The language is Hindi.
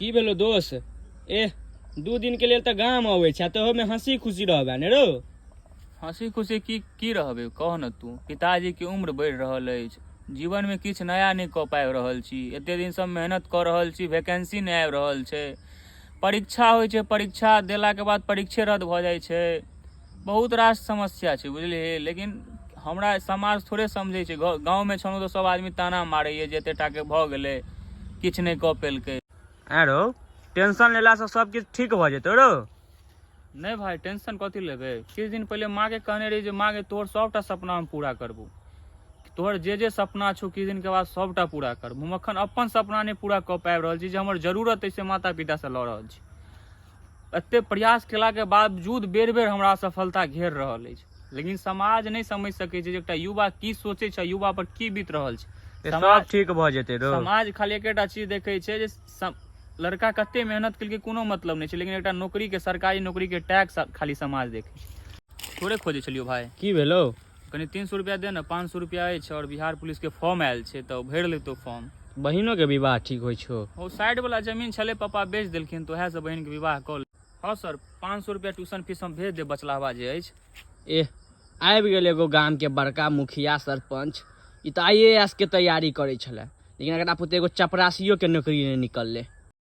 की भेलो दोस्त? एह 2 दिन के लेल तऽ गाम अबै छै, तो में हंसी खुशी रहबे ने रो। हंसी खुशी की रहबे कह न तू। पिताजी के उम्र बढ़ि रहल अछि, जीवन में किछु नया नहीं कऽ पाबि रहल छी। एते दिन से मेहनत कऽ रहल छी, वैकेंसी नहीं आबि रहल छै। परीक्षा होइ छै, परीक्षा देला के बाद परीक्षे रद्द भऽ जाइ छै। बहुत रास समस्या छै बुझलिही। लेकिन हमरा समाज थोड़े समझे छै। गाँव में छलहुँ तऽ सब आदमी ताना मारैये जे एते टाके भऽ गेलै, किछु नहीं कऽ पेलकै। रो टेंशन लेला से सब किछु ठीक भऽ जेतौ रो। नहीं भाई टेंशन कथी लेबै। किछु दिन पहले माँ के कहने रही जे माँ के तोहर सबटा सपना हम पूरा करबू। तोहर जे सपना छौ किछु दिन के बाद सबटा पूरा करबू। हम अखन अपन सपना नहीं पूरा कऽ पाबि रहल छी, जे हमर जरूरत अछि से माता पिता से लऽ रहल छी। एते प्रयास केला के बावजूद बेर बेर हमरा असफलता घेर रहल अछि। लेकिन समाज नहीं समझ सकै छै जे एकटा युवा की सोचे छै, युवा पर की बीत रहल छै। सब ठीक भऽ जेतै रो। समाज खाली एकेटा चीज देखे छै जे लड़का कते मेहनत केलकै कोनो मतलब नहीं छै, लेकिन एकटा नौकरी के, सरकारी नौकरी के टैक्स खाली समाज देखे छै। थोड़े खोजे छलियो भाई। की भेलो? कनी 300 रुपया दे न। 500 रुपया अछि और बिहार पुलिस के फॉर्म आयल छै तो भर लेतो फॉर्म। बहिनो के विवाह ठीक होइ छौ? ओ साइड वाला जमीन छले, पापा बेच देलखिन तो वह से बहन के विवाह कऽ। हाँ सर 500 रुपया ट्यूशन फीस हम भेज दे बचलावा जे अछि। एह आबि गेल एगो गाम के बड़का मुखिया सरपंच। ई तऽ IAS के तैयारी करे छले, लेकिन एकरा पुते एगो चपरासियो के नौकरी नहीं निकलले।